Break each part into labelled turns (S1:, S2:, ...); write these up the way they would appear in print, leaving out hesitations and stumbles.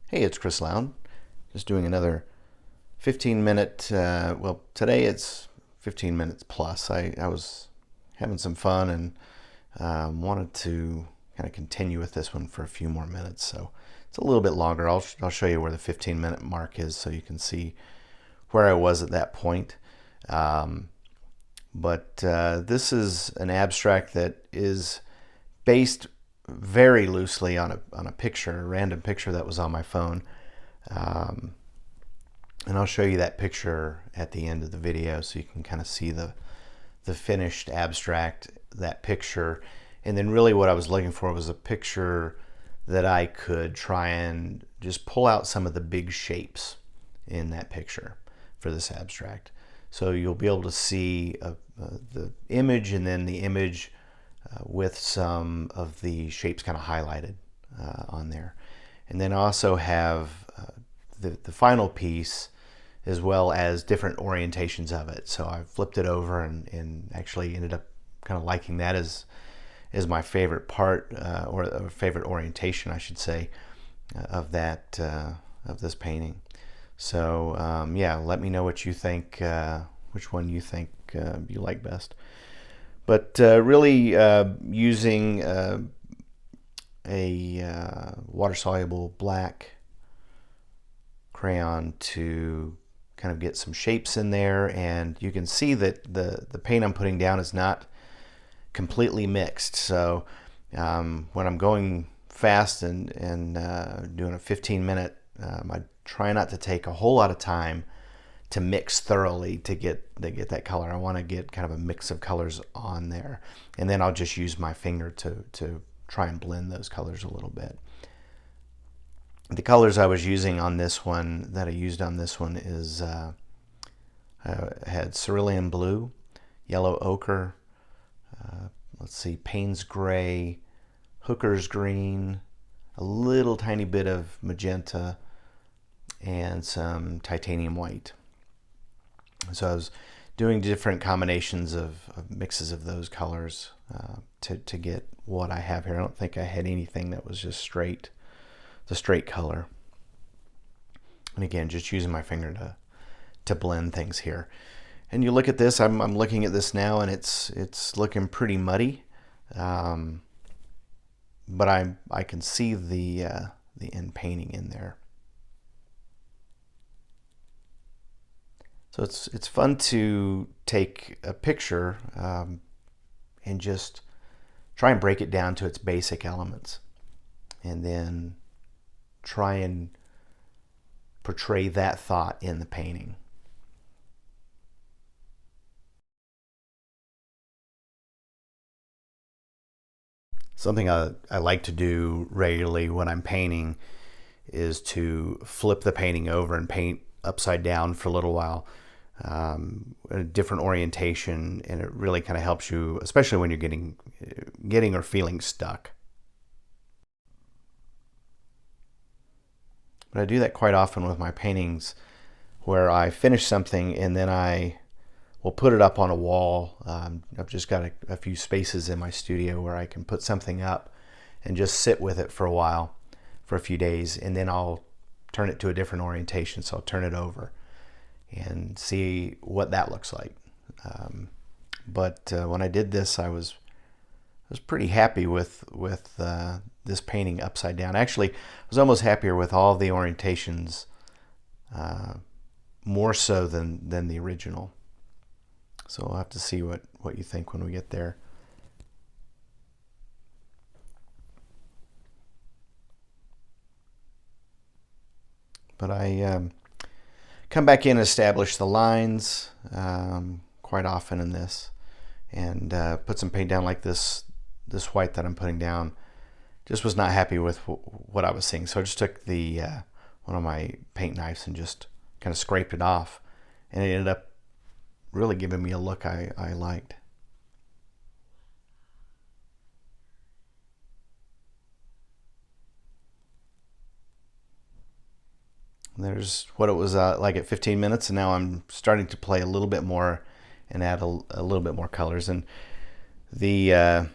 S1: Hey, it's Chris Loud. Just doing another 15-minute, well, today it's 15 minutes plus. I was having some fun and wanted to kind of continue with this one for a few more minutes. So it's a little bit longer. I'll show you where the 15-minute mark is so you can see where I was at that point. But this is an abstract that is based very loosely on a picture, a random picture that was on my phone. And I'll show you that picture at the end of the video so you can kind of see the finished abstract, that picture. And then really what I was looking for was a picture that I could try and just pull out some of the big shapes in that picture for this abstract. So you'll be able to see the image and then the image with some of the shapes kind of highlighted on there. And then I also have the final piece as well as different orientations of it. So I flipped it over and actually ended up kind of liking that as my favorite part or favorite orientation, I should say, of that of this painting. So yeah, let me know what you think, which one you think you like best. But really using a water-soluble black crayon to kind of get some shapes in there, and you can see that the paint I'm putting down is not completely mixed. So when I'm going fast and doing a 15-minute, I try not to take a whole lot of time to mix thoroughly to get that color. I want to get kind of a mix of colors on there, and then I'll just use my finger to try and blend those colors a little bit. The colors I was using on this one, that I used on this one, is I had cerulean blue, yellow ochre, let's see, Payne's gray, Hooker's green, a little tiny bit of magenta, and some titanium white. So I was doing different combinations of mixes of those colors to get what I have here. I don't think I had anything that was just the straight color. And again, just using my finger to blend things here. And you look at this, I'm looking at this now, and it's looking pretty muddy. But I can see the end painting in there. So it's fun to take a picture and just try and break it down to its basic elements, and then try and portray that thought in the painting. Something I like to do regularly when I'm painting is to flip the painting over and paint upside down for a little while. A different orientation, and it really kind of helps you, especially when you're getting or feeling stuck. But I do that quite often with my paintings, where I finish something and then I will put it up on a wall. I've just got a few spaces in my studio where I can put something up and just sit with it for a while, for a few days, and then I'll turn it to a different orientation. So I'll turn it over and see what that looks like. But when I did this, I was pretty happy with this painting upside down. Actually, I was almost happier with all the orientations, more so than the original. So we'll have to see what you think when we get there. But I come back in and establish the lines quite often in this, and put some paint down like this white that I'm putting down. Just was not happy with what I was seeing, so I just took the one of my paint knives and just kind of scraped it off, and it ended up really giving me a look I liked. There's what it was like at 15 minutes, and now I'm starting to play a little bit more and add a little bit more colors. And the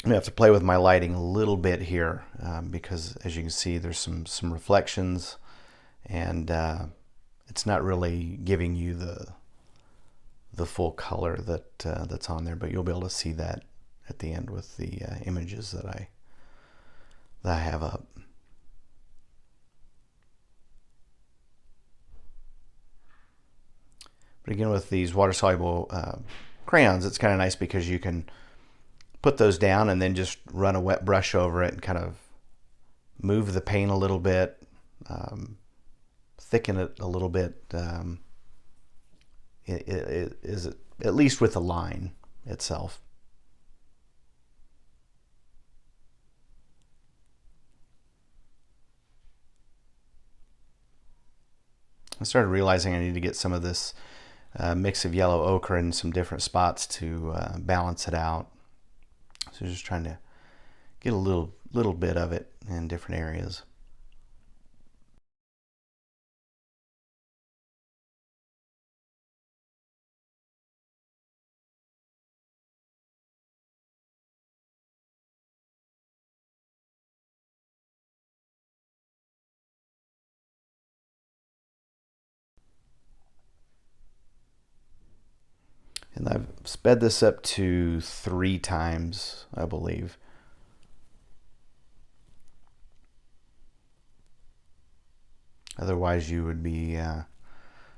S1: I have to play with my lighting a little bit here because, as you can see, there's some reflections, and it's not really giving you the full color that's on there. But you'll be able to see that at the end with the images that I have up. But again, with these water-soluble crayons, it's kind of nice because you can put those down and then just run a wet brush over it and kind of move the paint a little bit, thicken it a little bit. It is at least with the line itself. I started realizing I need to get some of this mix of yellow ochre in some different spots to balance it out. So just trying to get a little bit of it in different areas. And I've sped this up to 3 times, I believe. Otherwise, you would be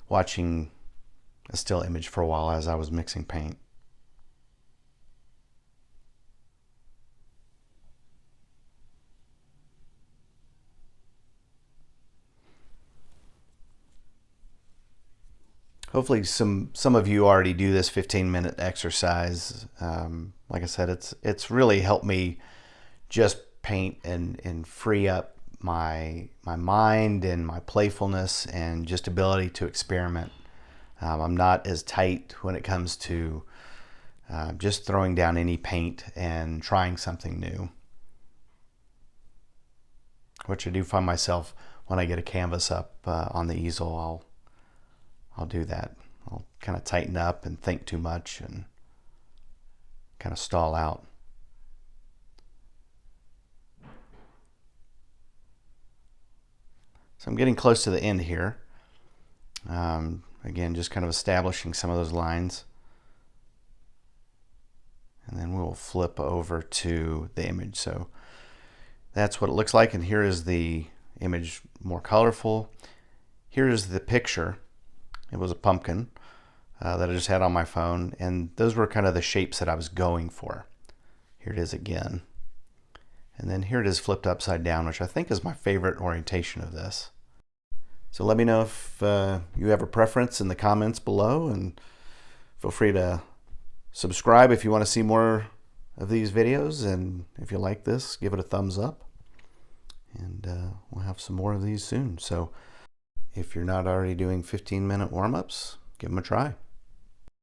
S1: watching a still image for a while as I was mixing paint. Hopefully some of you already do this 15-minute exercise. Like I said, it's really helped me just paint and free up my mind and my playfulness and just ability to experiment. I'm not as tight when it comes to just throwing down any paint and trying something new, which I do find myself when I get a canvas up on the easel. I'll do that. I'll kind of tighten up and think too much and kind of stall out. So I'm getting close to the end here. Again, just kind of establishing some of those lines. And then we'll flip over to the image. So that's what it looks like. And here is the image more colorful. Here is the picture. It was a pumpkin that I just had on my phone, and those were kind of the shapes that I was going for. Here it is again. And then here it is flipped upside down, which I think is my favorite orientation of this. So let me know if you have a preference in the comments below, and feel free to subscribe if you want to see more of these videos, and if you like this, give it a thumbs up, and we'll have some more of these soon. So if you're not already doing 15-minute warm-ups, give them a try.